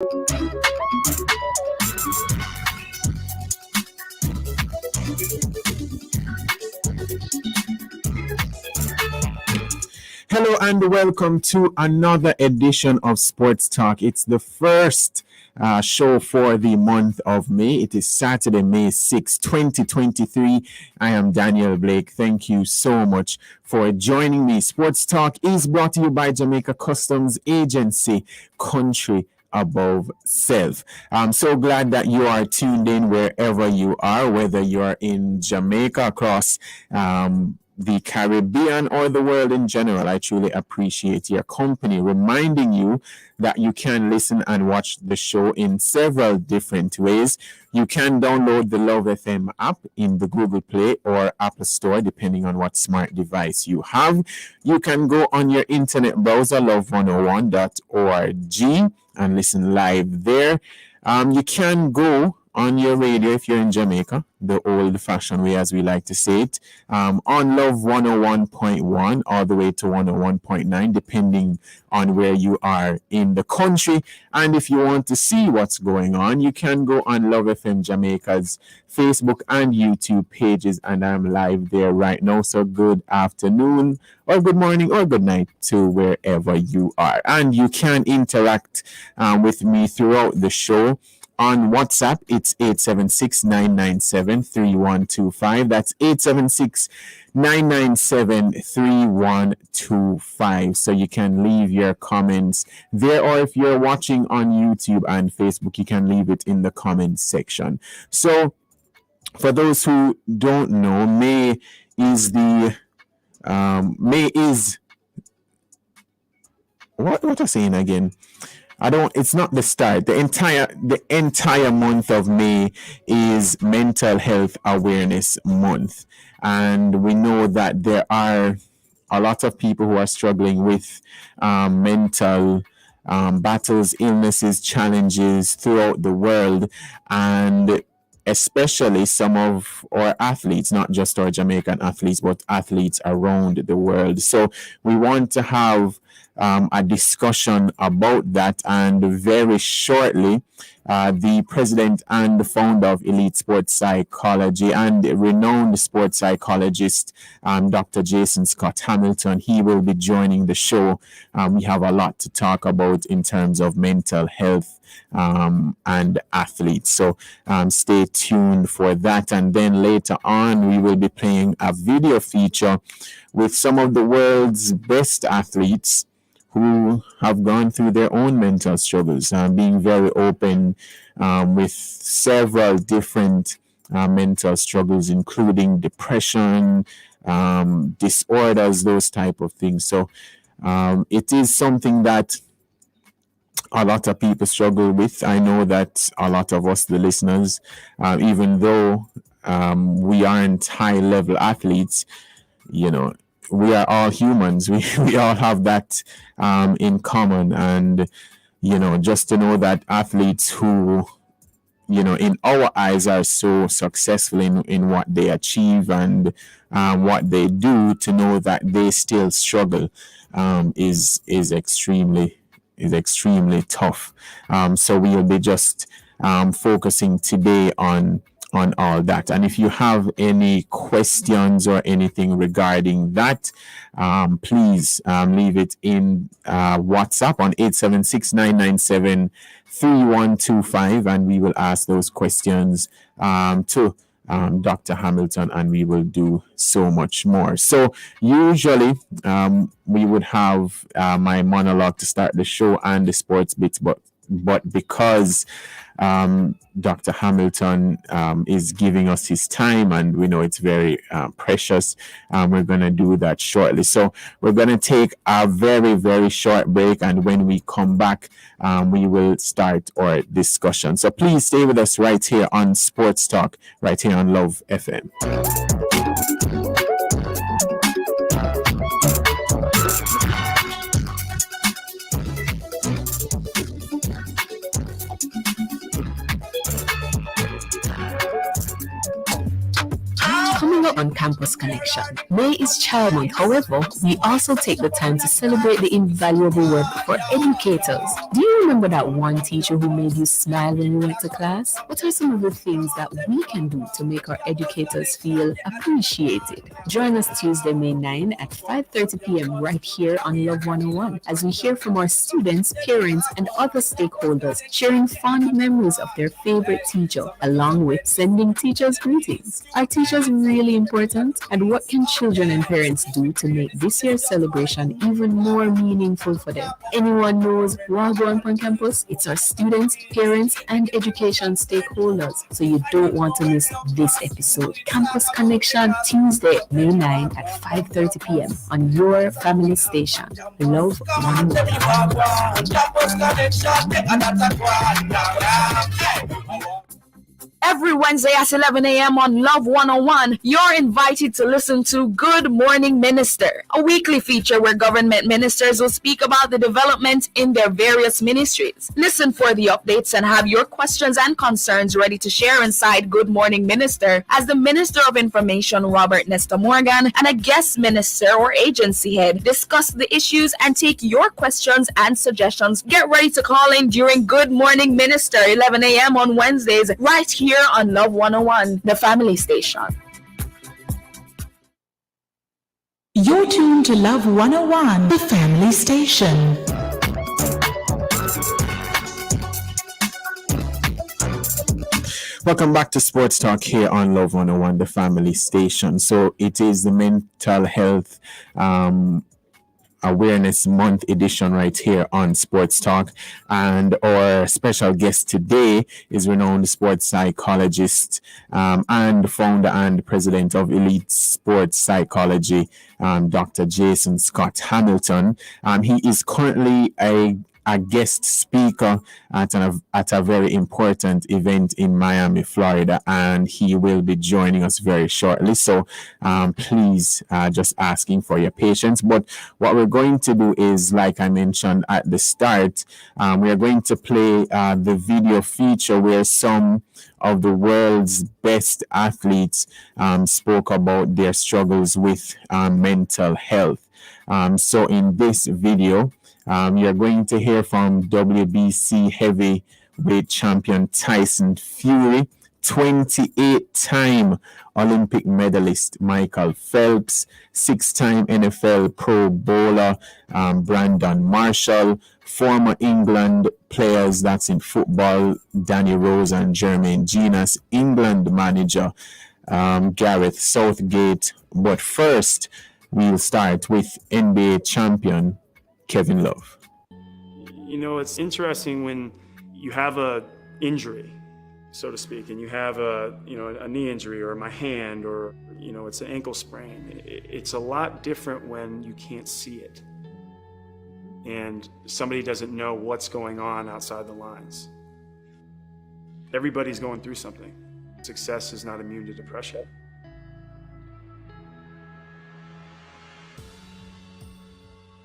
Hello and welcome to another edition of Sports Talk. It's the first show for the month of May. It is Saturday, May 6, 2023. I am Daniel Blake. Thank you so much for joining me. Sports Talk is brought to you by Jamaica Customs Agency, country above self. I'm so glad that you are tuned in wherever you are, whether you're in Jamaica, across the Caribbean, or the world in general. I truly appreciate your company, reminding you that you can listen and watch the show in several different ways. You can download the Love FM app in the Google Play or Apple Store, depending on what smart device you have. You can go on your internet browser, love101.org, and listen live there. You can go on your radio if you're in Jamaica, the old-fashioned way, as we like to say it, on Love 101.1 all the way to 101.9, depending on where you are in the country. And if you want to see what's going on, you can go on Love FM Jamaica's Facebook and YouTube pages, and I'm live there right now. So good afternoon, or good morning, or good night to wherever you are. And you can interact with me throughout the show. On WhatsApp, it's 876-997-3125. That's 876-997-3125. So you can leave your comments there, or if you're watching on YouTube and Facebook, you can leave it in the comments section. So for those who don't know, May is what am I saying again? It's not the start. The entire month of May is Mental Health Awareness Month. And we know that there are a lot of people who are struggling with mental battles, illnesses, challenges throughout the world. And especially some of our athletes, not just our Jamaican athletes, but athletes around the world. So we want to have a discussion about that, and very shortly, the president and the founder of Elite Sports Psychology and renowned sports psychologist, Dr. Jason Scott Hamilton, he will be joining the show. We have a lot to talk about in terms of mental health and athletes. So stay tuned for that. And then later on, we will be playing a video feature with some of the world's best athletes who have gone through their own mental struggles, being very open with several different mental struggles, including depression, disorders, those type of things. So it is something that a lot of people struggle with. I know that a lot of us, the listeners, even though we aren't high-level athletes, we are all humans. We all have that in common. And, just to know that athletes who, in our eyes are so successful in what they achieve and what they do, to know that they still struggle is extremely tough. So we will be just focusing today on all that. And if you have any questions or anything regarding that, please leave it in WhatsApp on 876-997-3125, and we will ask those questions to Dr. Hamilton, and we will do so much more. So usually we would have my monologue to start the show and the sports bits, but because Dr. Hamilton is giving us his time, and we know it's very precious, we're going to do that shortly. So we're going to take a very, very short break, and when we come back, we will start our discussion. So please stay with us right here on Sports Talk, right here on Love FM. Coming up on Campus Connection, May is Child Month. However, we also take the time to celebrate the invaluable work for educators. Do you remember that one teacher who made you smile when you went to class? What are some of the things that we can do to make our educators feel appreciated? Join us Tuesday, May 9 at 5:30 p.m. right here on Love 101 as we hear from our students, parents, and other stakeholders sharing fond memories of their favorite teacher, along with sending teachers greetings. Are teachers really important? And what can children and parents do to make this year's celebration even more meaningful for them? Anyone knows Wagwan on campus? It's our students, parents, and education stakeholders. So you don't want to miss this episode. Campus Connection, Tuesday, May 9 at 5:30 p.m. on your family station. Love 101. Every Wednesday at 11 a.m. on Love 101, you're invited to listen to Good Morning Minister, a weekly feature where government ministers will speak about the development in their various ministries. Listen for the updates and have your questions and concerns ready to share inside Good Morning Minister as the Minister of Information, Robert Nesta Morgan, and a guest minister or agency head discuss the issues and take your questions and suggestions. Get ready to call in during Good Morning Minister, 11 a.m. on Wednesdays, right here on Love 101, the family station. You're tuned to Love 101, the family station. Welcome back to Sports Talk here on Love 101, the family station. So it is the mental health Awareness Month edition right here on Sports Talk, and our special guest today is renowned sports psychologist and founder and president of Elite Sports Psychology, Dr. Jason Scott Hamilton. He is currently a guest speaker at a very important event in Miami, Florida, and he will be joining us very shortly. So please, just asking for your patience. But what we're going to do is, like I mentioned at the start, we are going to play the video feature where some of the world's best athletes spoke about their struggles with mental health. So in this video, you're going to hear from WBC heavyweight champion Tyson Fury, 28-time Olympic medalist Michael Phelps, 6-time NFL Pro Bowler Brandon Marshall, former England players, that's in football, Danny Rose and Jermaine Genius, England manager Gareth Southgate. But first, we'll start with NBA champion Kevin Love. You know, it's interesting when you have a injury, so to speak, and you have a knee injury or my hand or, it's an ankle sprain. It's a lot different when you can't see it and somebody doesn't know what's going on outside the lines. Everybody's going through something. Success is not immune to depression.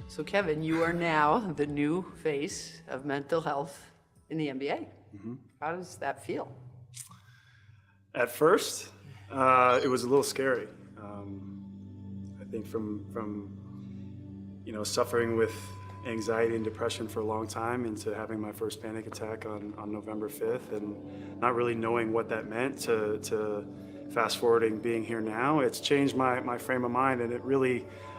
So Kevin, you are now the new face of mental health in the NBA. Mm-hmm. How does that feel? At first, it was a little scary. I think from suffering with anxiety and depression for a long time into having my first panic attack on November 5th and not really knowing what that meant to fast forwarding being here now, it's changed my frame of mind, and I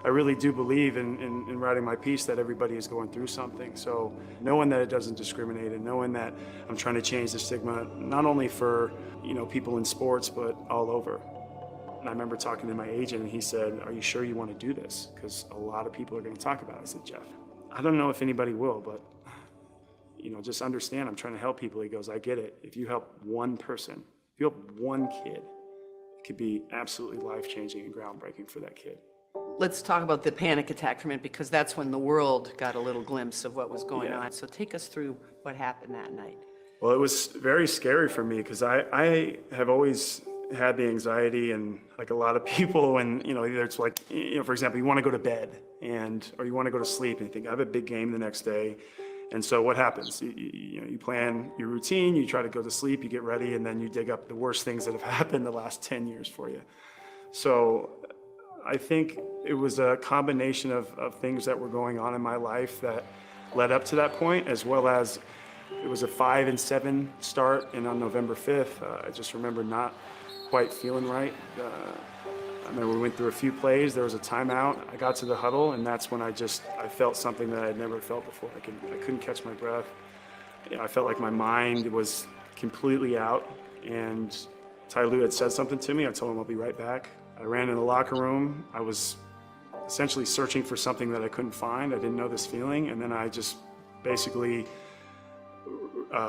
really do believe in writing my piece that everybody is going through something. So knowing that it doesn't discriminate and knowing that I'm trying to change the stigma, not only for people in sports, but all over. And I remember talking to my agent and he said, "Are you sure you want to do this? Because a lot of people are going to talk about it." I said, "Jeff, I don't know if anybody will, but just understand I'm trying to help people." He goes, "I get it. If you help one person, if you help one kid, it could be absolutely life-changing and groundbreaking for that kid." Let's talk about the panic attack for a minute, because that's when the world got a little glimpse of what was going on. So take us through what happened that night. Well, it was very scary for me because I have always had the anxiety, and like a lot of people, and either it's like, for example, you want to go to bed or you want to go to sleep and you think I have a big game the next day. And so what happens? You plan your routine, you try to go to sleep, you get ready, and then you dig up the worst things that have happened the last 10 years for you. So I think it was a combination of things that were going on in my life that led up to that point, as well as it was a 5-7 start, and on November 5th, I just remember not quite feeling right. I remember we went through a few plays, there was a timeout, I got to the huddle, and that's when I felt something that I had never felt before. I couldn't catch my breath. You know, I felt like my mind was completely out, and Ty Lue had said something to me. I told him I'll be right back. I ran in the locker room. I was essentially searching for something that I couldn't find. I didn't know this feeling, and then I just basically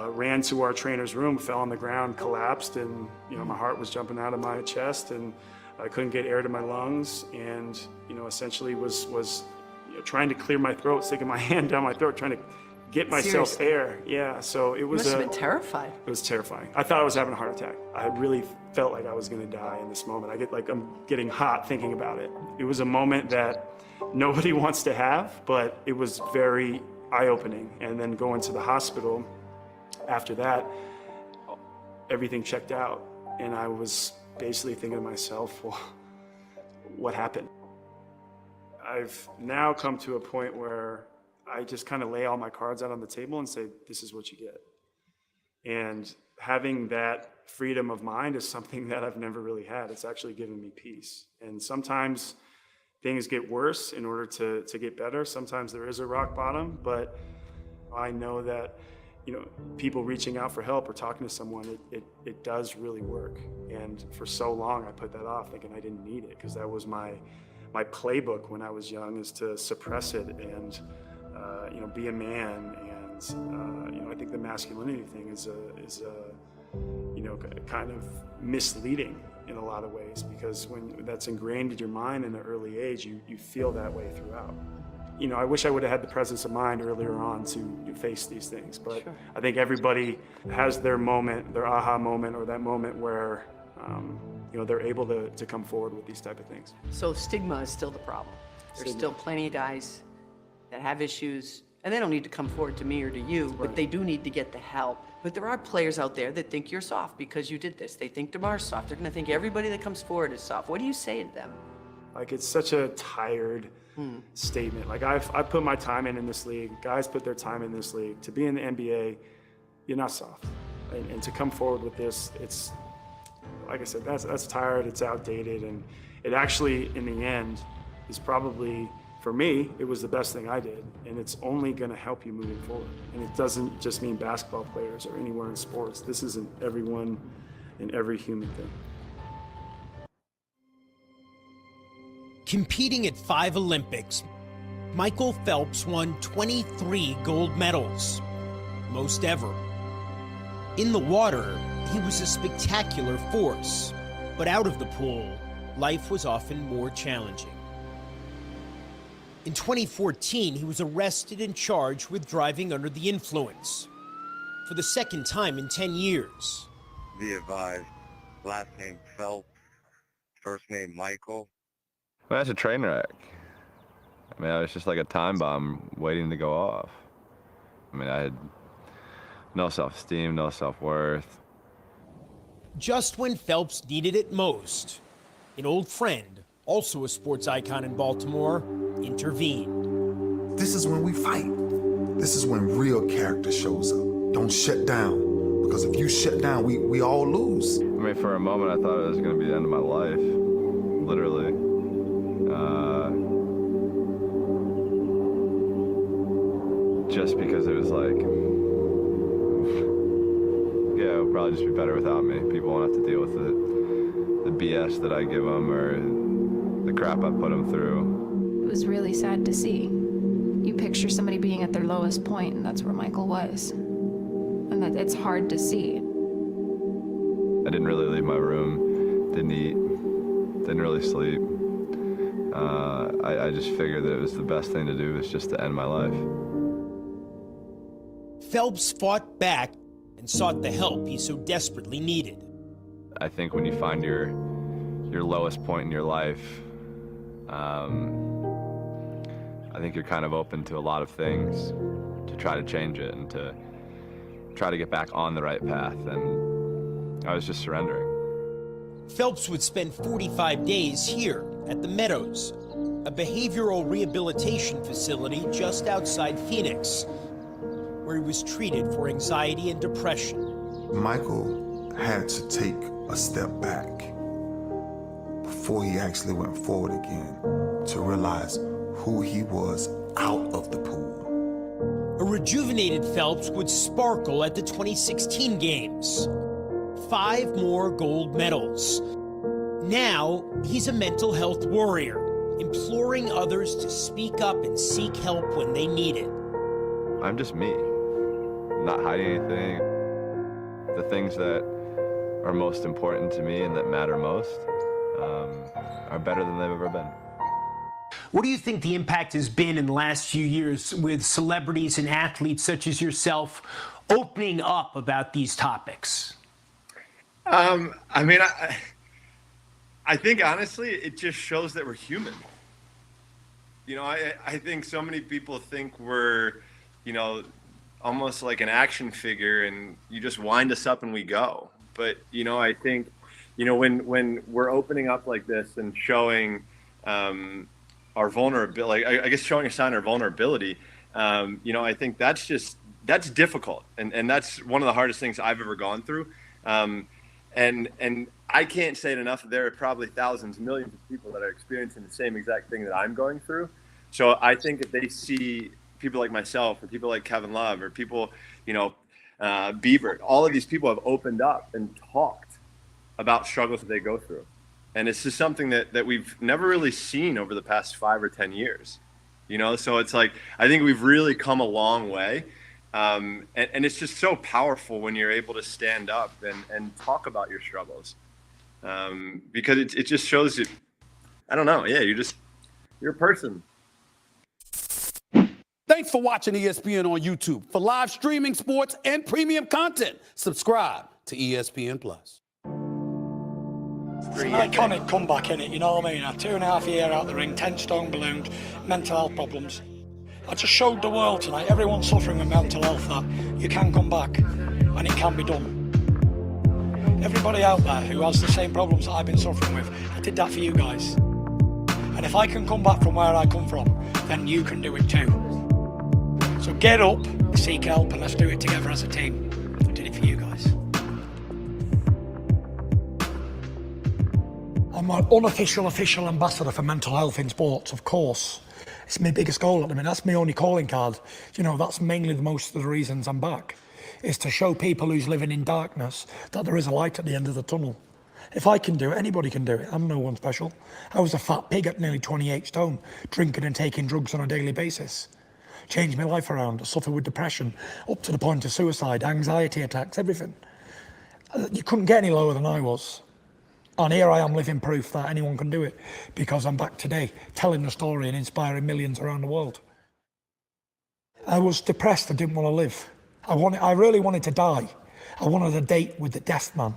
ran to our trainer's room, fell on the ground, collapsed, and my heart was jumping out of my chest, and I couldn't get air to my lungs, and essentially was trying to clear my throat, sticking my hand down my throat, trying to get myself Seriously? air. Yeah, so it was. Must have been terrified. It was terrifying. I thought I was having a heart attack. I really felt like I was going to die in this moment. I'm getting hot thinking about it. It was a moment that nobody wants to have, but it was very eye-opening. And then going to the hospital after that, everything checked out, and I was basically thinking to myself, well, what happened? I've now come to a point where I just kind of lay all my cards out on the table and say, this is what you get. And having that freedom of mind is something that I've never really had. It's actually given me peace. And sometimes things get worse in order to get better. Sometimes there is a rock bottom, but I know that people reaching out for help or talking to someone, it does really work. And for so long I put that off, thinking I didn't need it, because that was my playbook when I was young, is to suppress it and be a man. And I think the masculinity thing is kind of misleading in a lot of ways, because when that's ingrained in your mind in an early age, you feel that way throughout. I wish I would have had the presence of mind earlier on to face these things, but sure. I think everybody has their moment, their aha moment, or that moment where they're able to come forward with these type of things. So stigma is still the problem. There's still plenty of guys that have issues, and they don't need to come forward to me or to you, but they do need to get the help. But there are players out there that think you're soft because you did this. They think DeMar's soft. They're gonna think everybody that comes forward is soft. What do you say to them? Like, it's such a tired statement. Like, I've put my time in this league. Guys put their time in this league. To be in the NBA, you're not soft. And to come forward with this, it's, like I said, that's tired, it's outdated, and it actually, in the end, is probably, for me, it was the best thing I did, and it's only gonna help you moving forward. And it doesn't just mean basketball players or anywhere in sports. This is an everyone and every human thing. Competing at 5 Olympics, Michael Phelps won 23 gold medals, most ever. In the water, he was a spectacular force, but out of the pool, life was often more challenging. In 2014, he was arrested and charged with driving under the influence for the second time in 10 years. Be advised, last name Phelps, first name Michael. Well, that's a train wreck. I mean, I was just like a time bomb waiting to go off. I mean, I had no self-esteem, no self-worth. Just when Phelps needed it most, an old friend, also a sports icon in Baltimore, intervened. This is when we fight. This is when real character shows up. Don't shut down, because if you shut down, we all lose. I mean, for a moment, I thought it was going to be the end of my life, literally. Just because it was like, yeah, it'll probably just be better without me. People won't have to deal with the BS that I give them or the crap I put them through. It was really sad to see. You picture somebody being at their lowest point, and that's where Michael was. And that it's hard to see. I didn't really leave my room, didn't eat, didn't really sleep. I just figured that it was the best thing to do was just to end my life. Phelps fought back and sought the help he so desperately needed. I think when you find your lowest point in your life, I think you're kind of open to a lot of things to try to change it and to try to get back on the right path, and I was just surrendering. Phelps would spend 45 days here at the Meadows, a behavioral rehabilitation facility just outside Phoenix, where he was treated for anxiety and depression. Michael had to take a step back before he actually went forward again to realize who he was out of the pool. A rejuvenated Phelps would sparkle at the 2016 games. 5 more gold medals. Now, he's a mental health warrior, imploring others to speak up and seek help when they need it. I'm just me. I'm not hiding anything. The things that are most important to me and that matter most are better than they've ever been. What do you think the impact has been in the last few years with celebrities and athletes such as yourself opening up about these topics? I think honestly, it just shows that we're human. You know, I think so many people think we're, you know, almost like an action figure and you just wind us up and we go. But, you know, I think, you know, when we're opening up like this and showing our vulnerability, I guess showing a sign of our vulnerability, you know, I think that's difficult. And that's one of the hardest things I've ever gone through. And I can't say it enough. There are probably thousands, millions of people that are experiencing the same exact thing that I'm going through. So I think if they see people like myself or people like Kevin Love or people, you know, Bieber, all of these people have opened up and talked about struggles that they go through. And it's just something that we've never really seen over the past 5 or 10 years, you know? So it's like, I think we've really come a long way. And it's just so powerful when you're able to stand up and talk about your struggles. Because it just shows you, I don't know. Yeah, you're a person. Thanks for watching ESPN on YouTube. For live streaming sports and premium content, subscribe to ESPN Plus. It's an iconic comeback, innit? You know what I mean? A 2.5 year out the ring, 10 stone ballooned, mental health problems. I just showed the world tonight, everyone suffering with mental health, that you can come back and it can be done. Everybody out there who has the same problems that I've been suffering with, I did that for you guys. And if I can come back from where I come from, then you can do it too. So get up, seek help, and let's do it together as a team. I did it for you guys. I'm an unofficial, official ambassador for mental health in sports, of course. It's my biggest goal at the minute. That's my only calling card. You know, that's mainly most of the reasons I'm back, is to show people who's living in darkness that there is a light at the end of the tunnel. If I can do it, anybody can do it. I'm no one special. I was a fat pig at nearly 28 stone, drinking and taking drugs on a daily basis. Changed my life around. I suffered with depression, up to the point of suicide, anxiety attacks, everything. You couldn't get any lower than I was. And here I am living proof that anyone can do it, because I'm back today telling the story and inspiring millions around the world. I was depressed. I didn't want to live. I really wanted to die. I wanted a date with the death man.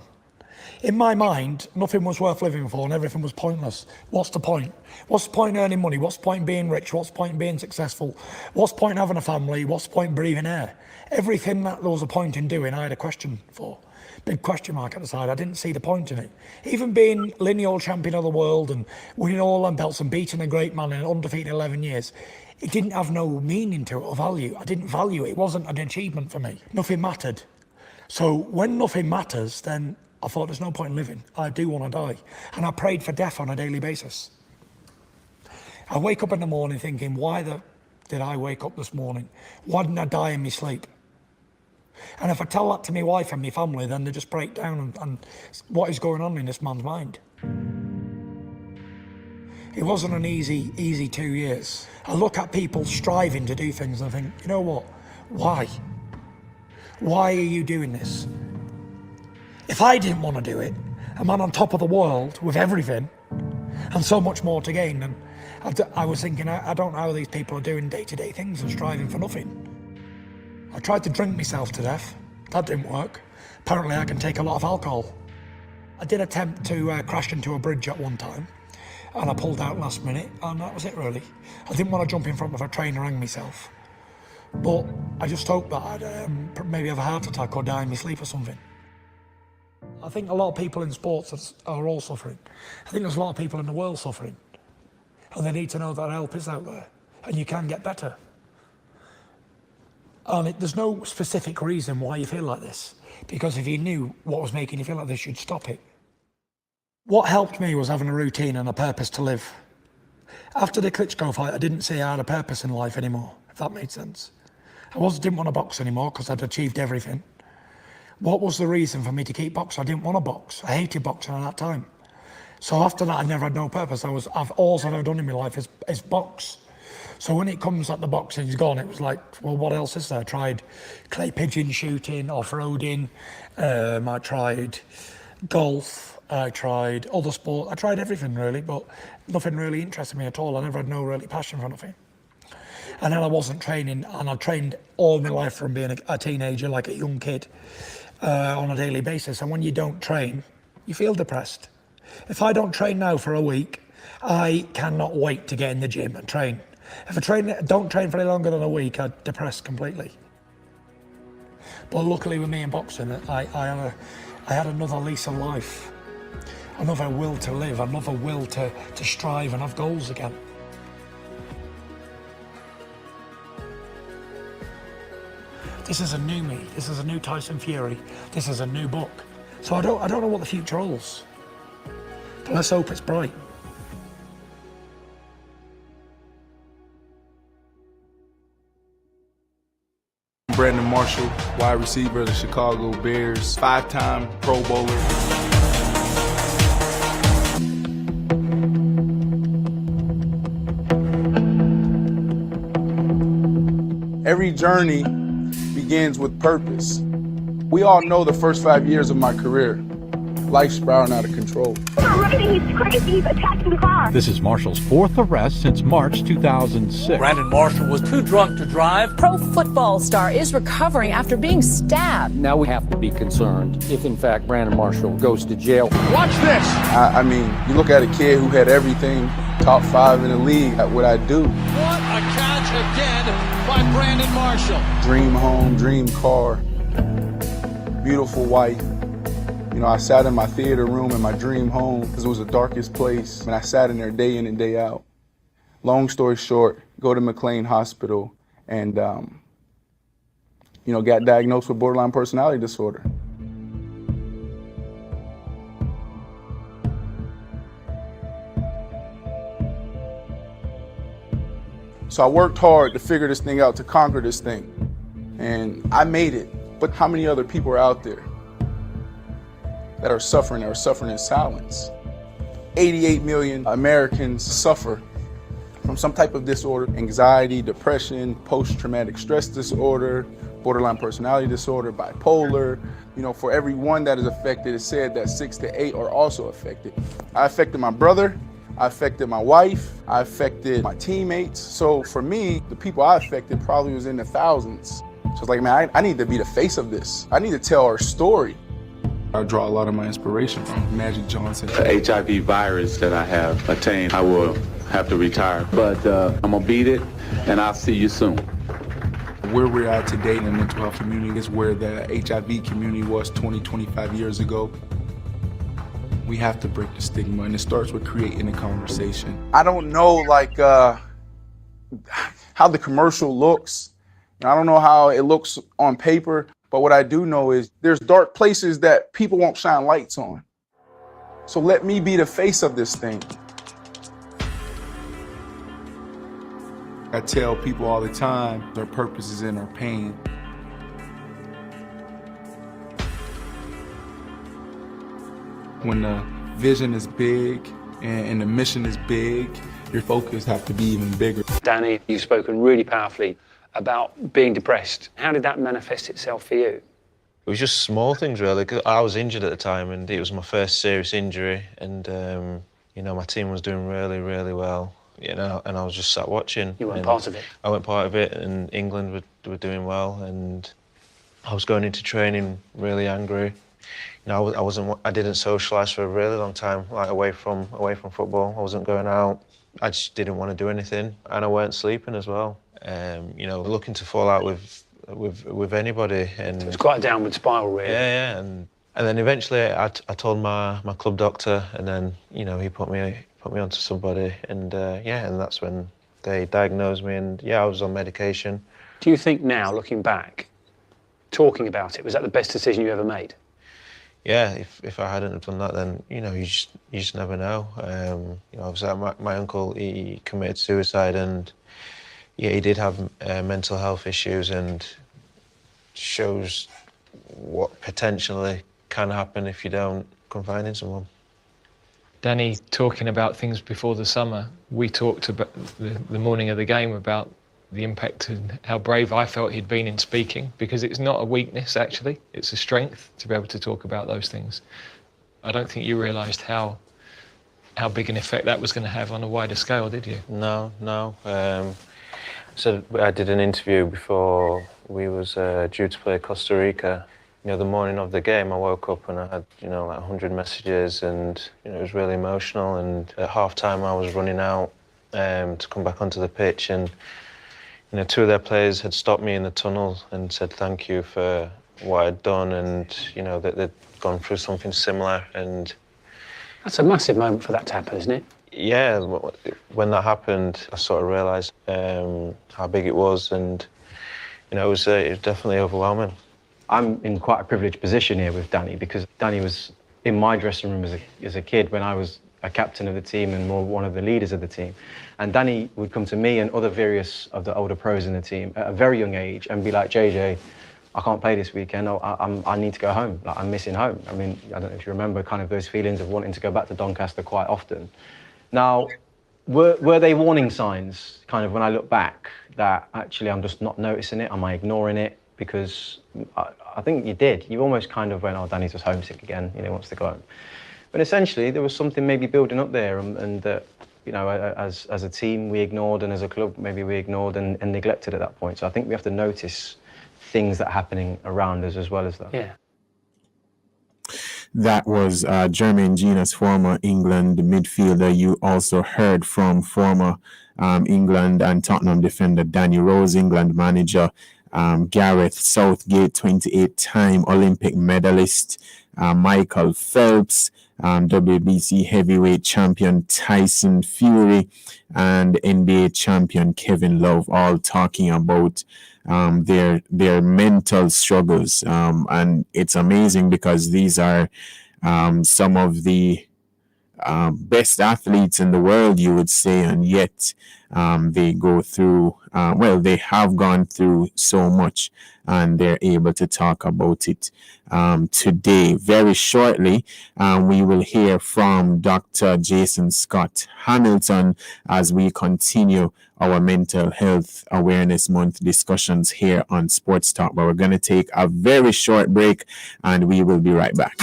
In my mind, nothing was worth living for and everything was pointless. What's the point? What's the point in earning money? What's the point in being rich? What's the point in being successful? What's the point in having a family? What's the point in breathing air? Everything that there was a point in doing, I had a question for. Big question mark at the side. I didn't see the point in it. Even being lineal champion of the world and winning all them belts and beating a great man in undefeated 11 years, it didn't have no meaning to it or value. I didn't value it. It wasn't an achievement for me. Nothing mattered. So when nothing matters, then I thought there's no point in living. I do want to die. And I prayed for death on a daily basis. I wake up in the morning thinking, why did I wake up this morning? Why didn't I die in my sleep? And if I tell that to my wife and my family, then they just break down and what is going on in this man's mind. It wasn't an easy 2 years. I look at people striving to do things and I think, you know what? Why? Why are you doing this? If I didn't want to do it, a man on top of the world with everything and so much more to gain, and I was thinking, I don't know how these people are doing day-to-day things and striving for nothing. I tried to drink myself to death. That didn't work. Apparently I can take a lot of alcohol. I did attempt to crash into a bridge at one time, and I pulled out last minute, and that was it really. I didn't want to jump in front of a train and hang myself. But I just hoped that I'd maybe have a heart attack or die in my sleep or something. I think a lot of people in sports are all suffering. I think there's a lot of people in the world suffering. And they need to know that help is out there and you can get better. And there's no specific reason why you feel like this, because if you knew what was making you feel like this, you'd stop it. What helped me was having a routine and a purpose to live. After the Klitschko fight, I didn't see I had a purpose in life anymore, if that made sense. I didn't want to box anymore because I'd achieved everything. What was the reason for me to keep boxing? I didn't want to box. I hated boxing at that time. So after that, I never had no purpose. All I've ever done in my life is box. So when it comes that the boxing's gone, it was like, well, what else is there? I tried clay pigeon shooting, off-roading, I tried golf, I tried other sport, I tried everything really, but nothing really interested me at all. I never had no really passion for nothing. And then I wasn't training, and I trained all my life from being a teenager, like a young kid, on a daily basis. And when you don't train, you feel depressed. If I don't train now for a week, I cannot wait to get in the gym and train. If I don't train for any longer than a week, I'm depressed completely. But luckily with me in boxing, I had another lease of life, another will to live, another will to strive and have goals again. This is a new me, this is a new Tyson Fury, this is a new book. So I don't know what the future holds, but let's hope it's bright. Brandon Marshall, wide receiver of the Chicago Bears, 5-time Pro Bowler. Every journey begins with purpose. We all know the first 5 years of my career. Life's spiraling out of control. He's crazy. He's attacking the car. This is Marshall's 4th arrest since March 2006. Brandon Marshall was too drunk to drive. Pro football star is recovering after being stabbed. Now we have to be concerned if, in fact, Brandon Marshall goes to jail. Watch this! I mean, you look at a kid who had everything, top 5 in the league, what I do. What a catch again by Brandon Marshall. Dream home, dream car, beautiful wife. You know, I sat in my theater room in my dream home because it was the darkest place, and I sat in there day in and day out. Long story short, go to McLean Hospital and, got diagnosed with borderline personality disorder. So I worked hard to figure this thing out, to conquer this thing, and I made it. But how many other people are out there that are suffering in silence? 88 million Americans suffer from some type of disorder: anxiety, depression, post-traumatic stress disorder, borderline personality disorder, bipolar. You know, for every one that is affected, it's said that 6 to 8 are also affected. I affected my brother, I affected my wife, I affected my teammates. So for me, the people I affected probably was in the thousands. So it's like, man, I need to be the face of this. I need to tell our story. I draw a lot of my inspiration from Magic Johnson. The HIV virus that I have attained, I will have to retire. But I'm gonna beat it, and I'll see you soon. Where we're at today in the mental health community is where the HIV community was 20, 25 years ago. We have to break the stigma, and it starts with creating a conversation. I don't know, how the commercial looks. I don't know how it looks on paper, but what I do know is there's dark places that people won't shine lights on. So let me be the face of this thing. I tell people all the time, their purpose is in their pain. When the vision is big and the mission is big, your focus have to be even bigger. Danny, you've spoken really powerfully about being depressed. How did that manifest itself for you? It was just small things, really. 'Cause I was injured at the time, and it was my first serious injury. And, my team was doing really, really well, and I was just sat watching. You weren't part of it? I weren't part of it, and England were doing well, and I was going into training really angry. I didn't socialise for a really long time, away from football. I wasn't going out. I just didn't want to do anything, and I weren't sleeping as well. Looking to fall out with anybody, and it was quite a downward spiral, really. Yeah, and then eventually I told my club doctor, and then he put me put me onto somebody, and and that's when they diagnosed me, and I was on medication. Do you think now, looking back, talking about it, was that the best decision you ever made? Yeah, if I hadn't have done that, then you just never know. Obviously my uncle, he committed suicide, and he did have mental health issues, and shows what potentially can happen if you don't confide in someone. Danny, talking about things before the summer, we talked about the morning of the game about the impact and how brave I felt he'd been in speaking, because it's not a weakness, actually. It's a strength to be able to talk about those things. I don't think you realised how big an effect that was going to have on a wider scale, did you? No. So I did an interview before we was due to play Costa Rica. The morning of the game, I woke up and I had, like 100 messages, and it was really emotional. And at half-time, I was running out to come back onto the pitch, and two of their players had stopped me in the tunnel and said thank you for what I'd done, and that they'd gone through something similar. And that's a massive moment for that to happen, isn't it? Yeah, when that happened, I sort of realised how big it was, and it was definitely overwhelming. I'm in quite a privileged position here with Danny, because Danny was in my dressing room as a kid when I was a captain of the team and more one of the leaders of the team. And Danny would come to me and other various of the older pros in the team at a very young age and be like, JJ, I can't play this weekend. I need to go home. Like, I'm missing home. I mean, I don't know if you remember kind of those feelings of wanting to go back to Doncaster quite often. Now, were they warning signs, kind of, when I look back, that actually I'm just not noticing it? Am I ignoring it? Because I think you did. You almost kind of went, oh, Danny's just homesick again, wants to go home. But essentially, there was something maybe building up there, and that, as a team, we ignored, and as a club, maybe we ignored and neglected at that point. So I think we have to notice things that are happening around us as well as that. Yeah. That was Jermaine Genius, former England midfielder. You also heard from former England and Tottenham defender Danny Rose, England manager Gareth Southgate, 28-time Olympic medalist Michael Phelps, WBC heavyweight champion Tyson Fury, and NBA champion Kevin Love, all talking about their mental struggles. And it's amazing because these are some of the best athletes in the world, you would say, and yet they go through, they have gone through so much, and they're able to talk about it today. Very shortly, we will hear from Dr. Jason Scott Hamilton as we continue our Mental Health Awareness Month discussions here on Sports Talk. But we're going to take a very short break, and we will be right back.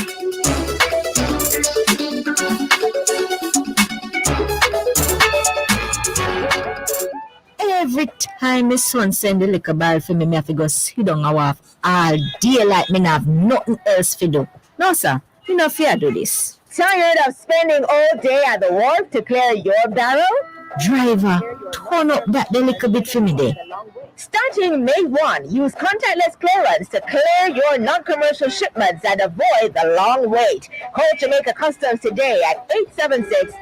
Every time my son send the liquor ball for me have to go sit down and walk all day like me have nothing else to do. No, sir, me no fear do this. Tired of spending all day at the wharf to clear your barrel? Driver, turn up that the little bit for me there. Starting May 1, use contactless clearance to clear your non-commercial shipments and avoid the long wait. Call Jamaica Customs today at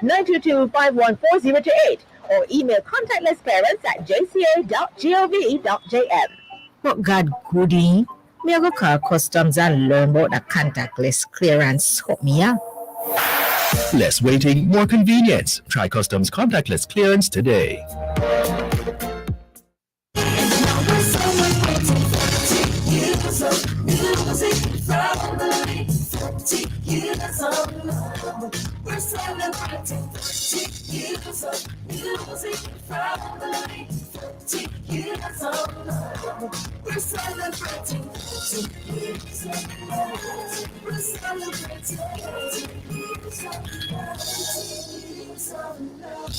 876-922-51408 or email contactlessclearance@jca.gov.jm. But God goody, me I go call customs and learn about the contactless clearance. Hook me up. Less waiting, more convenience. Try Customs contactless clearance today. We're celebrating 30 years of music family. 30 years of love. We're celebrating 30 years of love. We're celebrating 30 years of love. 30 years of love.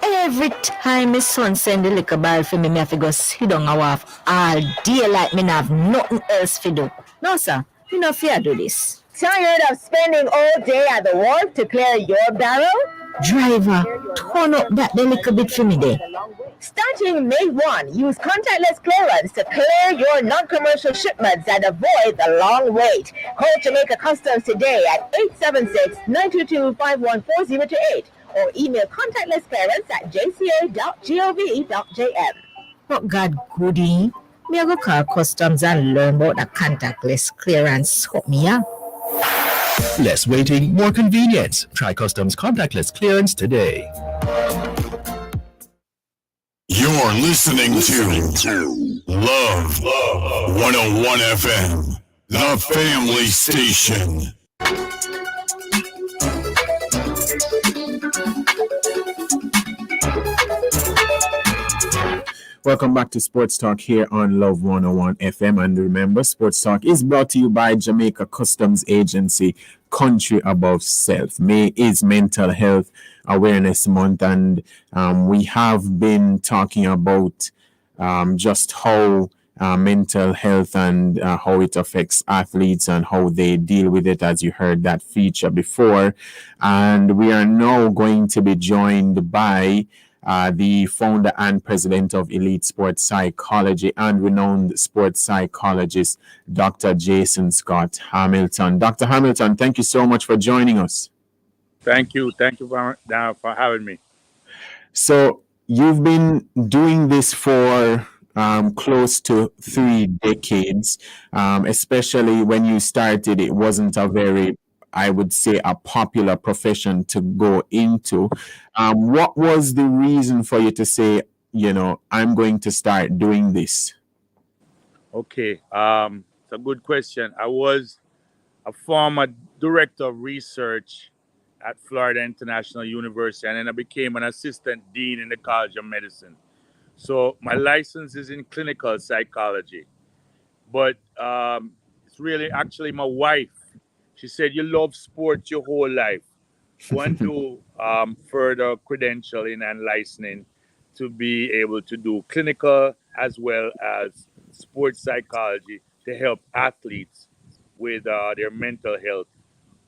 Every time my son send the liquor ball for me have to go sit down and walk all day like me have nothing else to do. No, sir, me no fear do this. Tired of spending all day at the wharf to clear your barrel? Driver, turn up that the little bit for me there. Starting May 1, use contactless clearance to clear your non-commercial shipments and avoid the long wait. Call Jamaica Customs today at 876-922-51408 or email contactlessclearance@jca.gov.jm. But God goody, me I go call customs and learn about the contactless clearance. Hook me up. Less waiting, more convenience. Try Customs contactless clearance today. You're listening to Love 101 FM, the family station. Welcome back to Sports Talk here on Love 101 FM. And remember, Sports Talk is brought to you by Jamaica Customs Agency, Country Above Self. May is Mental Health Awareness Month, and we have been talking about just how mental health and how it affects athletes and how they deal with it, as you heard that feature before. And we are now going to be joined by the founder and president of Elite Sports Psychology and renowned sports psychologist, Dr. Jason Scott Hamilton. Dr. Hamilton, thank you so much for joining us. Thank you. Thank you for having me. So you've been doing this for close to 3 decades, especially when you started, it wasn't a very, I would say, a popular profession to go into. What was the reason for you to say, I'm going to start doing this? Okay, it's a good question. I was a former director of research at Florida International University, and then I became an assistant dean in the College of Medicine. So my license is in clinical psychology, but it's really actually my wife. She said, you love sports your whole life. Go and do further credentialing and licensing to be able to do clinical as well as sports psychology to help athletes with their mental health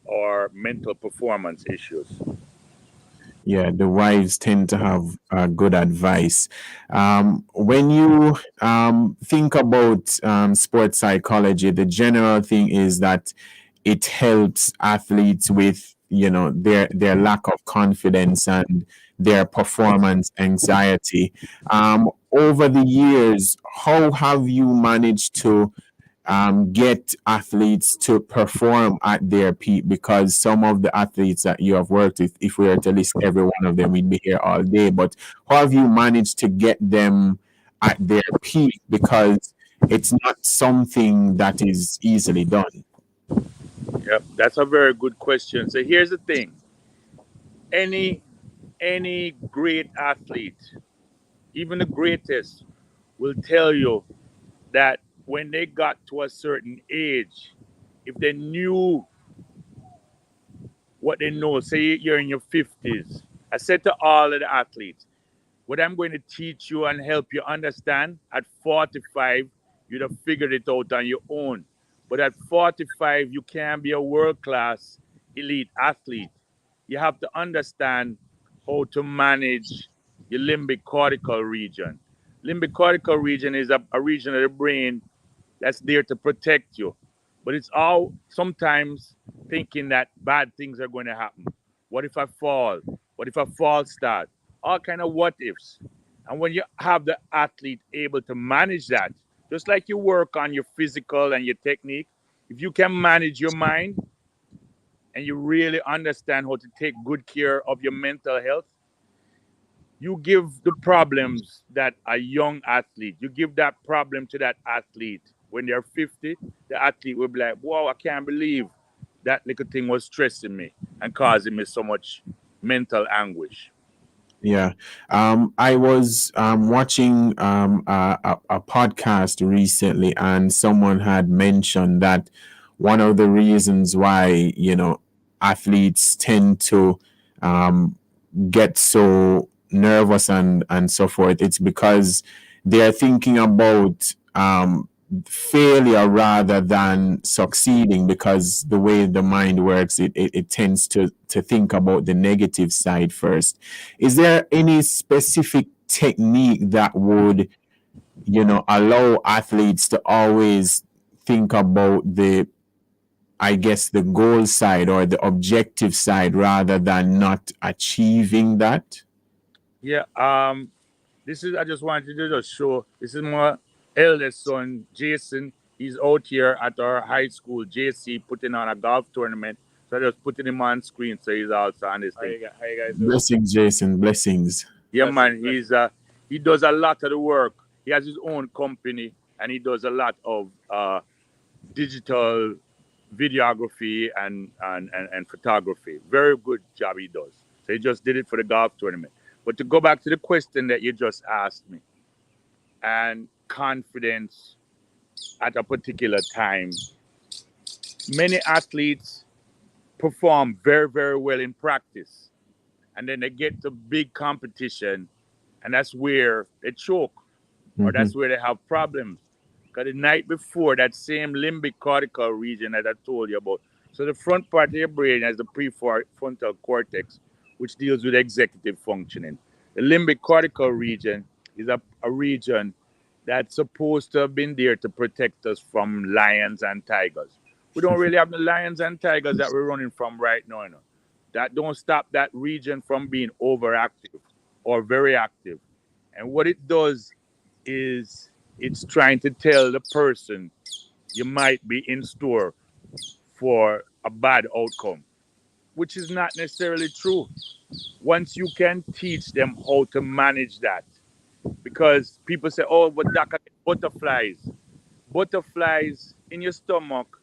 or mental performance issues. Yeah, the wives tend to have good advice. When you think about sports psychology, the general thing is that it helps athletes with, their lack of confidence and their performance anxiety. Over the years, how have you managed to get athletes to perform at their peak? Because some of the athletes that you have worked with, if we were to list every one of them, we'd be here all day. But how have you managed to get them at their peak? Because it's not something that is easily done. Yep, that's a very good question. So here's the thing. Any great athlete, even the greatest, will tell you that when they got to a certain age, if they knew what they know, say you're in your 50s, I said to all of the athletes, what I'm going to teach you and help you understand, at 45, you'd have figured it out on your own. But at 45, you can't be a world-class elite athlete. You have to understand how to manage your limbic cortical region. Limbic cortical region is a region of the brain that's there to protect you. But it's all sometimes thinking that bad things are going to happen. What if I fall? What if a false start? All kind of what ifs. And when you have the athlete able to manage that, just like you work on your physical and your technique, if you can manage your mind and you really understand how to take good care of your mental health, you give the problems that a young athlete, you give that problem to that athlete. When they're 50, the athlete will be like, wow, I can't believe that little thing was stressing me and causing me so much mental anguish. Yeah. I was watching a podcast recently, and someone had mentioned that one of the reasons why, athletes tend to get so nervous and so forth, it's because they're thinking about failure rather than succeeding, because the way the mind works, it tends to think about the negative side first. Is there any specific technique that would, allow athletes to always think about I guess, the goal side or the objective side rather than not achieving that? Yeah. This is, I just wanted to just show, this is my eldest son, Jason. He's out here at our high school, JC, putting on a golf tournament. So I just putting him on screen so he's also on this thing. How you guys doing? Blessings, Jason. Blessings. Yeah, man. He does a lot of the work. He has his own company and he does a lot of digital videography and photography. Very good job he does. So he just did it for the golf tournament. But to go back to the question that you just asked me, and confidence at a particular time, many athletes perform very, very well in practice. And then they get to big competition, and that's where they choke, or that's where they have problems. Because the night before, that same limbic cortical region that I told you about. So the front part of your brain has the prefrontal cortex, which deals with executive functioning. The limbic cortical region is a region that's supposed to have been there to protect us from lions and tigers. We don't really have the lions and tigers that we're running from right now. That don't stop that region from being overactive or very active. And what it does is it's trying to tell the person you might be in store for a bad outcome, which is not necessarily true. Once you can teach them how to manage that, because people say, oh, but Doc, I get butterflies. Butterflies in your stomach,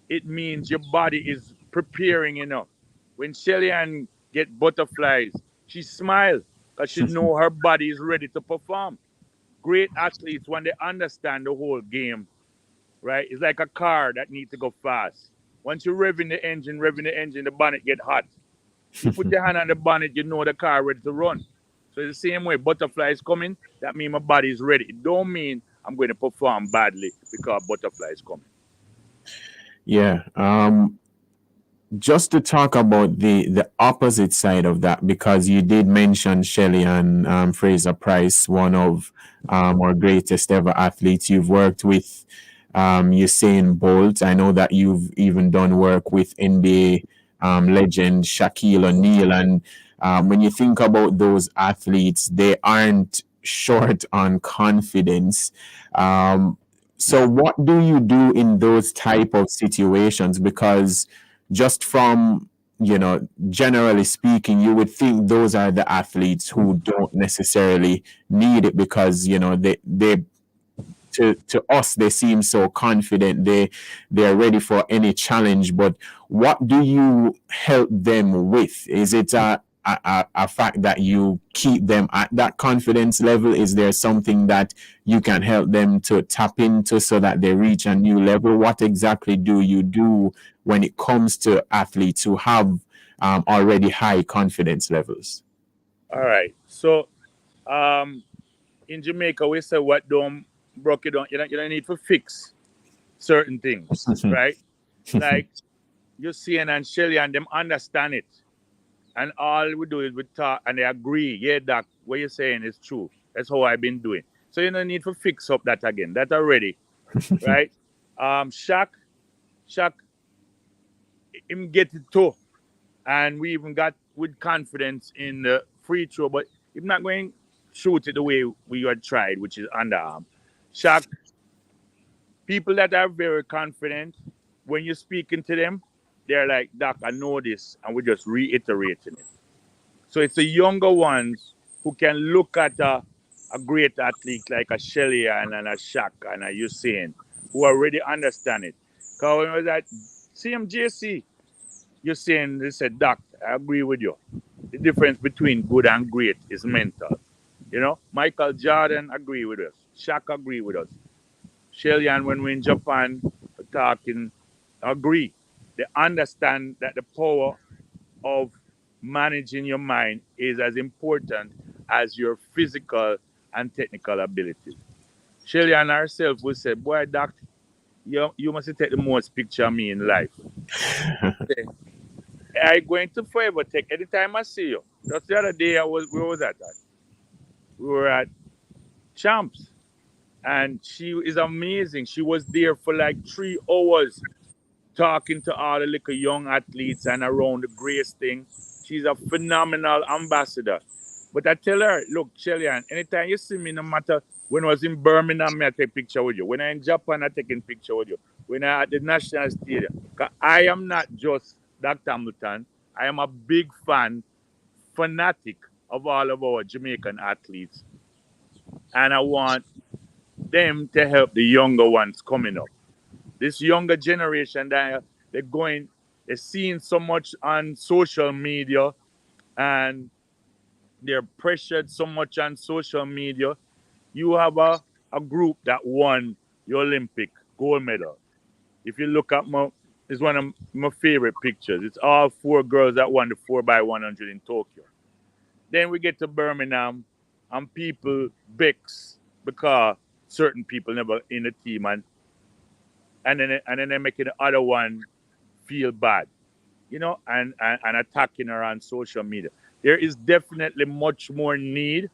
it means your body is preparing enough. When Shelly Ann get butterflies, she smiles because she know her body is ready to perform. Great athletes, when they understand the whole game, right? It's like a car that needs to go fast. Once you're revving the engine, the bonnet get hot. You put your hand on the bonnet, you know the car ready to run. So it's the same way, butterflies coming, that means my body is ready. It don't mean I'm going to perform badly because butterflies coming. Yeah. Just to talk about the opposite side of that, because you did mention Shelley and Fraser Price, one of our greatest ever athletes. You've worked with Usain Bolt. I know that you've even done work with NBA legend Shaquille O'Neal. And when you think about those athletes, they aren't short on confidence. So what do you do in those type of situations? Because just from, generally speaking, you would think those are the athletes who don't necessarily need it because, they to us, they seem so confident. They're ready for any challenge. But what do you help them with? Is it a fact that you keep them at that confidence level? Is there something that you can help them to tap into so that they reach a new level? What exactly do you do when it comes to athletes who have already high confidence levels? All right. So in Jamaica, we say what don't broke you down. You don't need to fix certain things, right? Like you're seeing and Shelly and them understand it. And all we do is we talk and they agree. Yeah, Doc, what you're saying is true. That's how I've been doing. So you don't need to fix up that again. That already, right? Shaq, him get it too. And we even got with confidence in the free throw, but he's not going to shoot it the way we had tried, which is underarm. Shaq, people that are very confident, when you're speaking to them, they're like, Doc, I know this, and we're just reiterating it. So it's the younger ones who can look at a great athlete like a Shelly and a Shaq and a Usain, who already understand it. Because when I was at CMJC, Usain, they said, Doc, I agree with you. The difference between good and great is mental. Michael Jordan agree with us. Shaq agree with us. Shelly and when we're in Japan talking, agree. They understand that the power of managing your mind is as important as your physical and technical abilities. Shelly and herself will say, boy, Doc, you must take the most picture of me in life. I'm going to forever take anytime I see you. Just the other day, where was that? We were at Champs, and she is amazing. She was there for like 3 hours talking to all the little young athletes and around the Grace thing. She's a phenomenal ambassador. But I tell her, look, Chelian, anytime you see me, no matter when I was in Birmingham, I take picture with you. When I'm in Japan, I taking picture with you. When I at the National Stadium, 'cause I am not just Dr. Hamilton. I am a big fanatic of all of our Jamaican athletes. And I want them to help the younger ones coming up. This younger generation that they're seeing so much on social media, and they're pressured so much on social media. You have a group that won the Olympic gold medal. If you look at it's one of my favorite pictures. It's all 4 girls that won the 4x100 in Tokyo. Then we get to Birmingham, and people vex because certain people never in the team, and then they're making the other one feel bad, and attacking her on social media. There is definitely much more need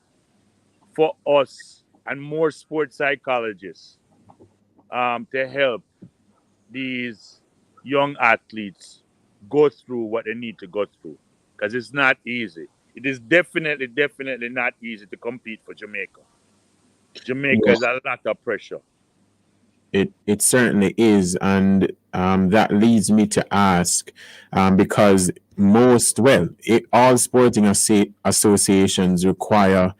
for us and more sports psychologists to help these young athletes go through what they need to go through, because it's not easy. It is definitely not easy to compete for Jamaica. Jamaica is a lot of pressure. It certainly is, and that leads me to ask, because all sporting associations require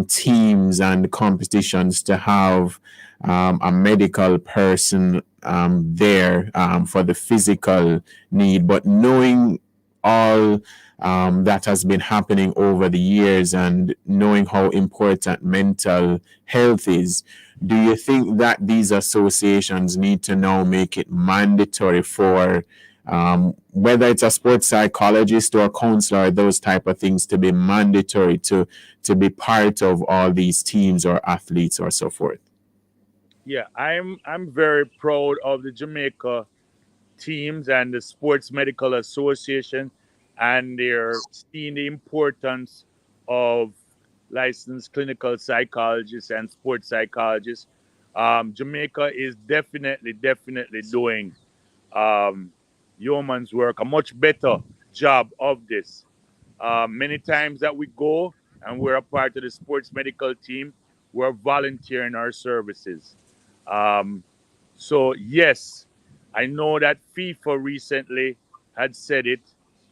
teams and competitions to have a medical person there for the physical need. But knowing all that has been happening over the years and knowing how important mental health is, do you think that these associations need to now make it mandatory for whether it's a sports psychologist or a counselor, those type of things, to be mandatory to be part of all these teams or athletes or so forth? Yeah, I'm very proud of the Jamaica teams and the Sports Medical Association, and they're seeing the importance of licensed clinical psychologists and sports psychologists. Jamaica is definitely doing yeoman's work, a much better job of this. Many times that we go and we're a part of the sports medical team, we're volunteering our services. Um, so yes, I know that FIFA recently had said it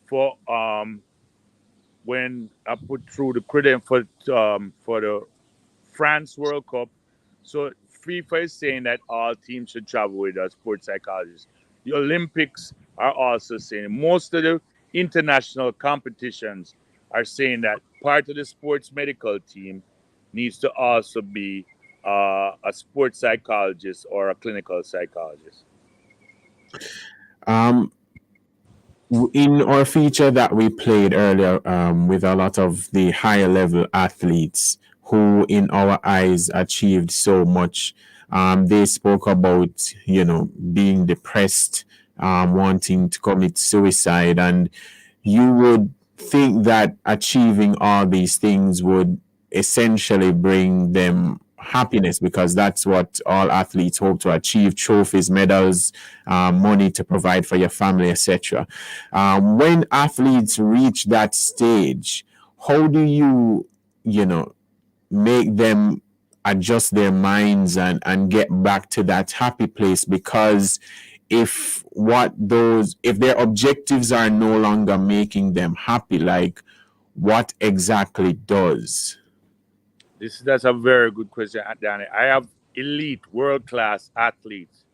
for when I put through the credit for the France World Cup. So FIFA is saying that all teams should travel with a sports psychologist. The Olympics are also saying most of the international competitions are saying that part of the sports medical team needs to also be a sports psychologist or a clinical psychologist. In our feature that we played earlier with a lot of the higher level athletes who, in our eyes, achieved so much, they spoke about, being depressed, wanting to commit suicide. And you would think that achieving all these things would essentially bring them happiness, because that's what all athletes hope to achieve: trophies, medals, money to provide for your family, etc. When athletes reach that stage, how do make them adjust their minds and get back to that happy place? Because if their objectives are no longer making them happy, like, what exactly does? That's a very good question, Danny. I have elite, world class athletes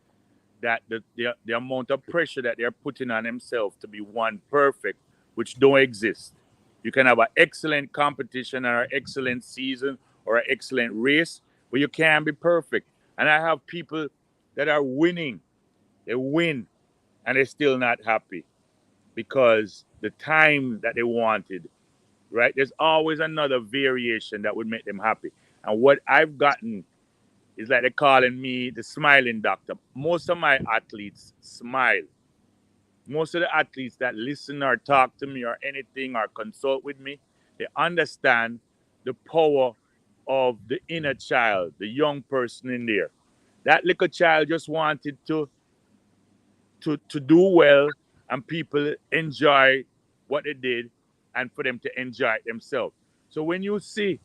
that the amount of pressure that they're putting on themselves to be one perfect, which don't exist. You can have an excellent competition or an excellent season or an excellent race, but you can't be perfect. And I have people that are winning. They win and they're still not happy because the time that they wanted, right? There's always another variation that would make them happy. And what I've gotten is like they're calling me the smiling doctor. Most of my athletes smile. Most of the athletes that listen or talk to me or anything or consult with me, they understand the power of the inner child, the young person in there. That little child just wanted to do well and people enjoy what they did and for them to enjoy it themselves. So when you see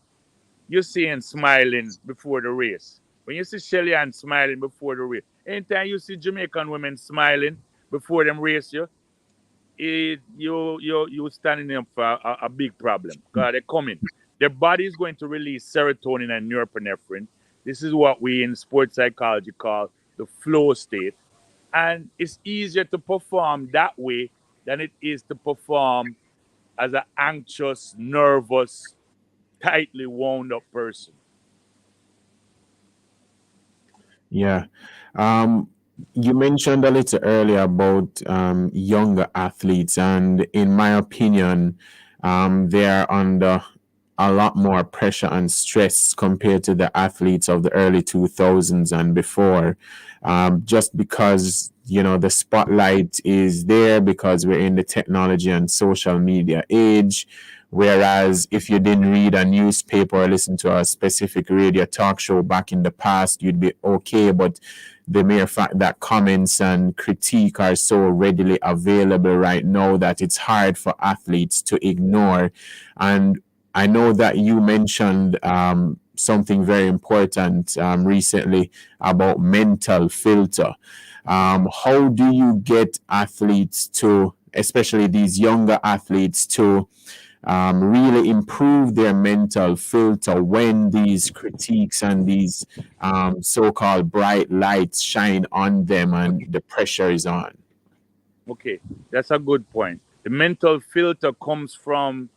him smiling before the race, when you see Shelly Ann smiling before the race, anytime you see Jamaican women smiling before them race you standing up for a big problem because they're coming. Their body is going to release serotonin and norepinephrine. This is what we in sports psychology call the flow state. And it's easier to perform that way than it is to perform as an anxious, nervous, tightly wound up person. Yeah. You mentioned a little earlier about younger athletes, and in my opinion, they are under a lot more pressure and stress compared to the athletes of the early 2000s and before, just because the spotlight is there because we're in the technology and social media age. Whereas if you didn't read a newspaper or listen to a specific radio talk show back in the past, you'd be okay. But the mere fact that comments and critique are so readily available right now that it's hard for athletes to ignore. And I know that you mentioned something very important recently about mental filter. How do you get athletes to, especially these younger athletes, to really improve their mental filter when these critiques and these so-called bright lights shine on them and the pressure is on? Okay, that's a good point. The mental filter comes from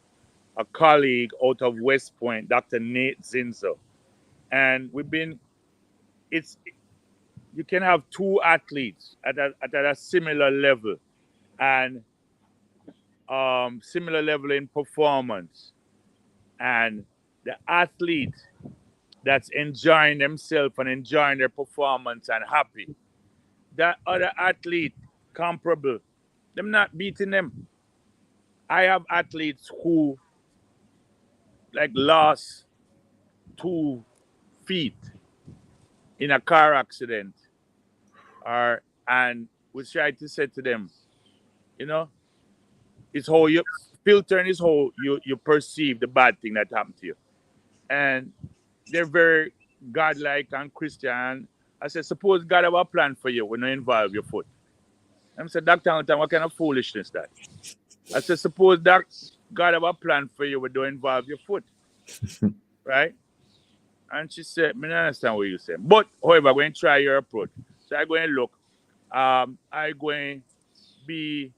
a colleague out of West Point, Dr. Nate Zinzo. And you can have two athletes at a similar level and similar level in performance. And the athlete that's enjoying themselves and enjoying their performance and happy, that other athlete comparable, them not beating them. I have athletes who lost 2 feet in a car accident, and we try to say to them, it's how you filtering is how you perceive the bad thing that happened to you. And they're very godlike and Christian. I said, suppose God have a plan for you when you involve your foot. I said, Dr. Hunter, what kind of foolishness that? I said, suppose that God have a plan for you when you involve your foot. Right? And she said, I don't understand what you're saying. But, however, I'm going to try your approach. So I'm going to look. I'm going to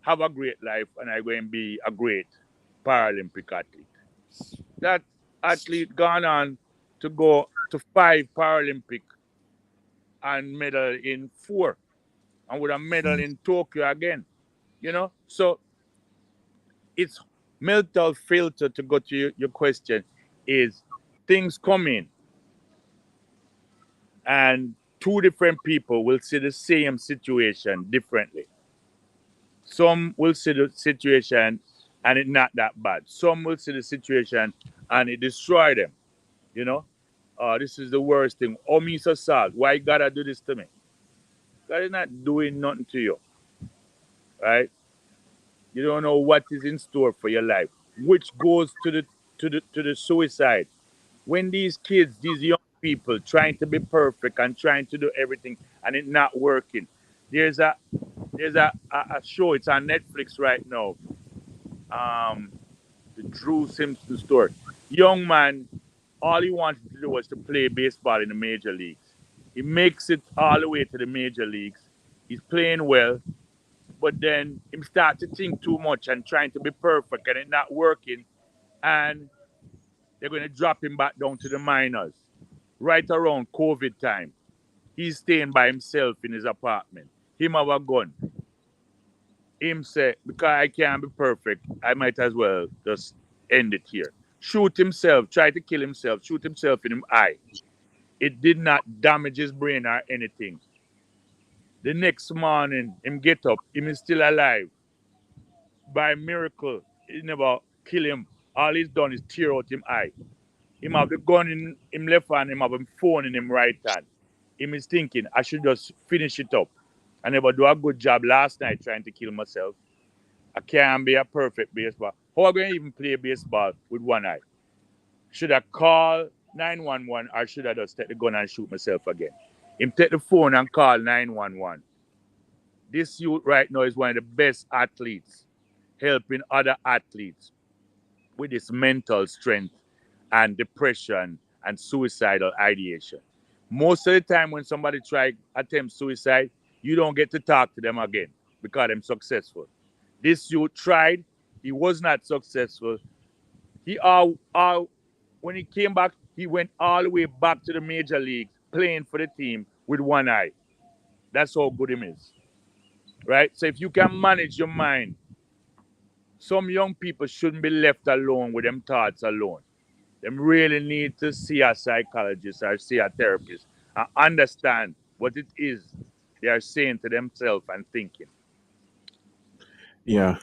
have a great life and I'm going to be a great Paralympic athlete. That athlete gone on to go to 5 Paralympic and medal in 4 and would have medal in Tokyo again. So it's mental filter, to go to your question, is things come in and 2 different people will see the same situation differently. Some will see the situation and it's not that bad. Some will see the situation and it destroy them. This is the worst thing. Oh, me so sad. Why you gotta do this to me? God is not doing nothing to you. Right? You don't know what is in store for your life, which goes to the suicide. When these kids, these young people trying to be perfect and trying to do everything and it not working. There's a show, it's on Netflix right now. The Drew Simpson story. Young man, all he wanted to do was to play baseball in the major leagues. He makes it all the way to the major leagues. He's playing well, but then he start to think too much and trying to be perfect and it not working. And they're going to drop him back down to the minors. Right around COVID time, he's staying by himself in his apartment. Him have a gun. Him say, because I can't be perfect, I might as well just end it here. Shoot himself, try to kill himself, shoot himself in the eye. It did not damage his brain or anything. The next morning, him get up, him is still alive. By miracle, it never kill him. All he's done is tear out him eye. Him have the gun in him left hand, him have him phone in him right hand. Him is thinking, I should just finish it up. I never do a good job last night trying to kill myself. I can't be a perfect baseball. How am I going to even play baseball with one eye? Should I call 911 or should I just take the gun and shoot myself again? Him take the phone and call 911. This youth right now is one of the best athletes, helping other athletes with this mental strength and depression and suicidal ideation. Most of the time when somebody try attempt suicide, you don't get to talk to them again because they're successful. This youth tried, he was not successful. He when he came back, he went all the way back to the major leagues, playing for the team with one eye. That's how good him is. Right? So if you can manage your mind, some young people shouldn't be left alone with them thoughts alone. Them really need to see a psychologist or see a therapist and understand what it is they are saying to themselves and thinking. Yeah.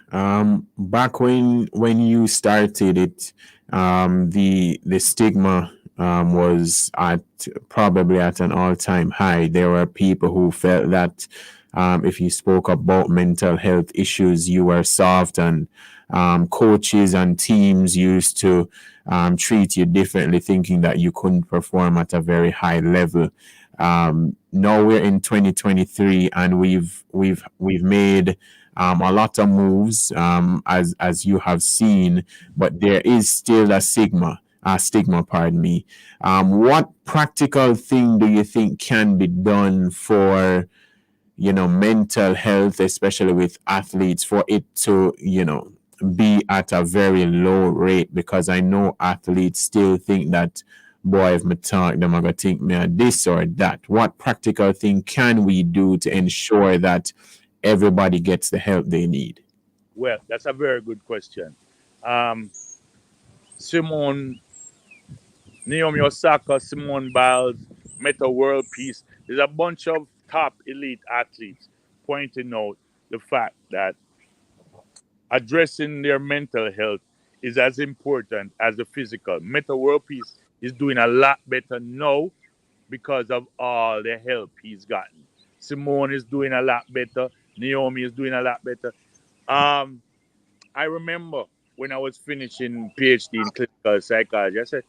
Back when you started it, the stigma was at probably at an all-time high. There were people who felt that if you spoke about mental health issues, you were soft, and coaches and teams used to treat you differently, thinking that you couldn't perform at a very high level. Now we're in 2023, and we've made a lot of moves, as you have seen, but there is still a stigma, pardon me. What practical thing do you think can be done for, mental health, especially with athletes, for it to, be at a very low rate? Because I know athletes still think that, boy, if me talk, them are gonna think me a this or that. What practical thing can we do to ensure that everybody gets the help they need? Well, that's a very good question. Simone, Naomi Osaka, Simone Biles, Meta World Peace. There's a bunch of top elite athletes pointing out the fact that addressing their mental health is as important as the physical. Meta World Peace is doing a lot better now because of all the help he's gotten. Simone is doing a lot better. Naomi is doing a lot better. I remember when I was finishing PhD in clinical psychology, I said,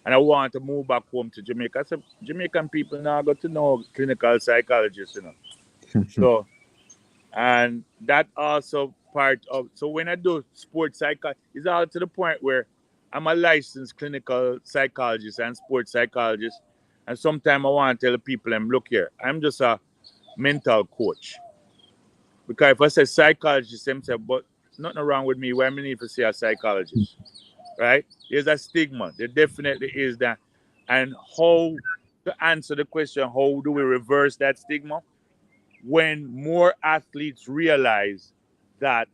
and I want to move back home to Jamaica. I said, Jamaican people now got to know clinical psychologists, So, and that also part of, so when I do sports psychology, it's all to the point where I'm a licensed clinical psychologist and sports psychologist. And sometimes I want to tell the people, look here, I'm just a mental coach. Because if I say psychologist, them say, but nothing wrong with me. Why me need to say a psychologist? Right? There's a stigma. There definitely is that. And how to answer the question, how do we reverse that stigma? When more athletes realize that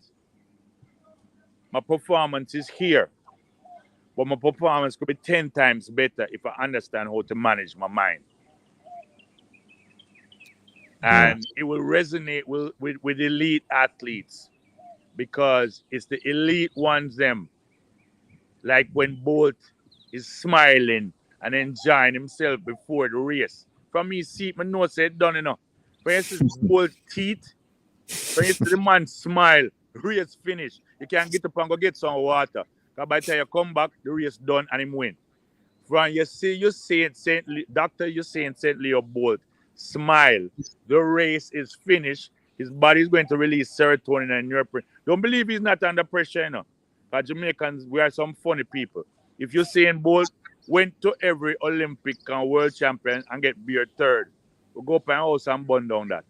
my performance is here, but my performance could be 10 times better if I understand how to manage my mind. And it will resonate with elite athletes because it's the elite ones them. Like when Bolt is smiling and enjoying himself before the race. From me see it, my nose said done enough. For instance, Bolt teeth. For instance, the man smile, race finish. You can get up and go get some water. Because by the time you come back, the race done and him win. From you see, you saying Doctor, you saying St. Leo Bolt, smile. The race is finished. His body is going to release serotonin and norepinephrine. Don't believe he's not under pressure, Because Jamaicans, we are some funny people. If you're saying Bolt went to every Olympic and world champion and get beer third, we'll go up and house and burn down that.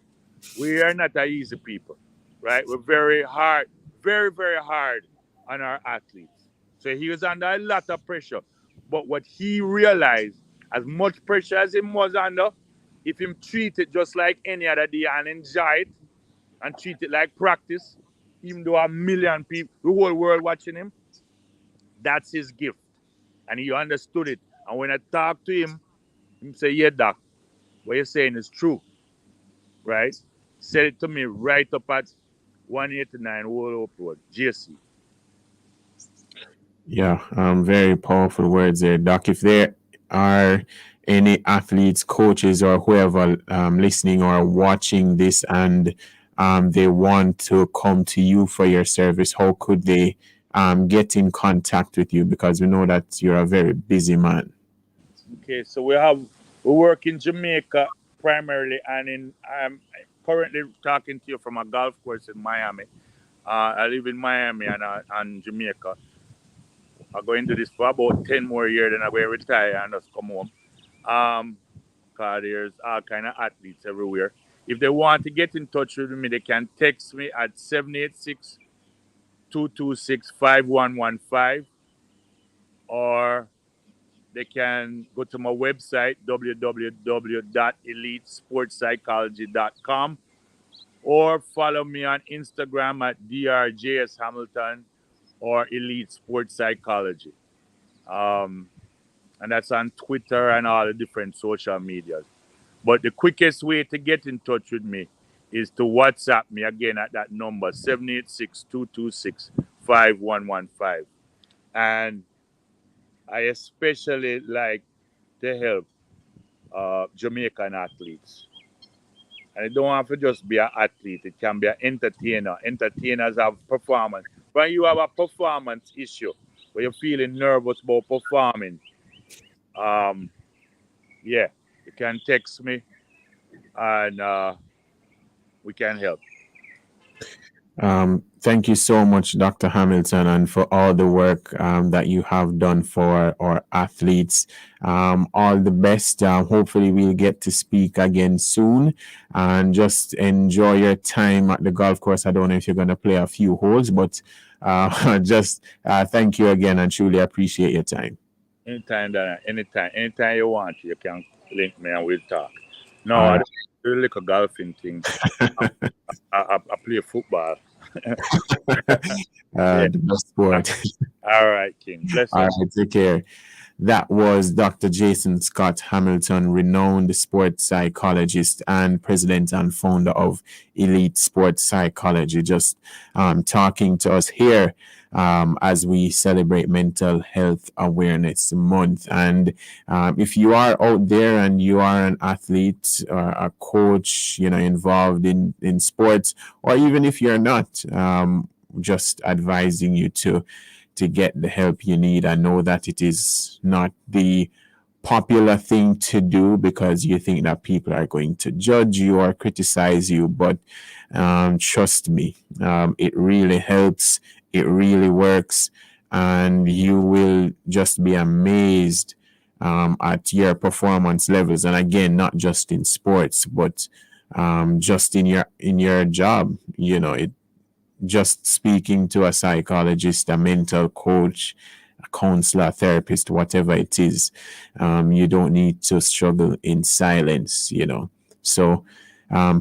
We are not a easy people, right? We're very hard, very, very hard on our athletes. So he was under a lot of pressure. But what he realized, as much pressure as him was under, if him treat it just like any other day and enjoy it and treat it like practice, even though a million people, the whole world watching him, that's his gift. And he understood it. And when I talked to him, he say, yeah, doc, what you're saying is true, right? Said it to me right up at 189 World Oak Road, JC. Yeah, very powerful words there, Doc. If there are any athletes, coaches, or whoever listening or watching this and they want to come to you for your service, how could they get in contact with you? Because we know that you're a very busy man. Okay, so we work in Jamaica primarily, and I'm currently talking to you from a golf course in Miami. I live in Miami and Jamaica. I'm going to do this for about 10 more years, then I'm going to retire and just come home. Cause there's all kind of athletes everywhere. If they want to get in touch with me, they can text me at 786-226-5115, or they can go to my website, www.elitesportspsychology.com, or follow me on Instagram at drjshamilton or Elite Sports Psychology. And that's on Twitter and all the different social medias. But the quickest way to get in touch with me is to WhatsApp me again at that number, 786-226-5115. And I especially like to help Jamaican athletes. And it don't have to just be an athlete. It can be an entertainer. Entertainers have performance. When you have a performance issue, where you're feeling nervous about performing, yeah, you can text me and we can help. Thank you so much, Dr. Hamilton, and for all the work that you have done for our athletes. All the best. Hopefully, we'll get to speak again soon. And just enjoy your time at the golf course. I don't know if you're going to play a few holes, but just thank you again and truly appreciate your time. Anytime, Dana. Anytime you want, you can link me and we'll talk. No, I don't do like a golfing thing. I play football. The best sport. All right, King. Bless All you. right, take care. That was Dr. Jason Scott Hamilton, renowned sports psychologist and president and founder of Elite Sports Psychology, just talking to us here as we celebrate Mental Health Awareness Month. And if you are out there and you are an athlete or a coach, involved in sports, or even if you're not, just advising you to get the help you need. I know that it is not the popular thing to do because you think that people are going to judge you or criticize you, but trust me, it really helps. It really works, and you will just be amazed at your performance levels. And again, not just in sports, but just in your job. It just speaking to a psychologist, a mental coach, a counselor, therapist, whatever it is, you don't need to struggle in silence, So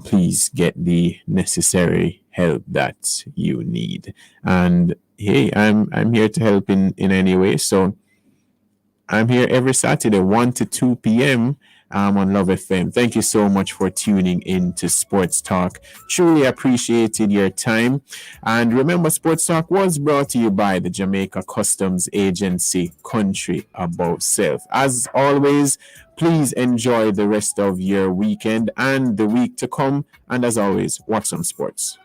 please get the necessary help that you need. And hey, I'm here to help in any way. So I'm here every Saturday, 1 to 2 p.m. On Love FM. Thank you so much for tuning in to Sports Talk. Truly appreciated your time. And remember, Sports Talk was brought to you by the Jamaica Customs Agency, Country Above Self. As always, please enjoy the rest of your weekend and the week to come. And as always, watch some sports.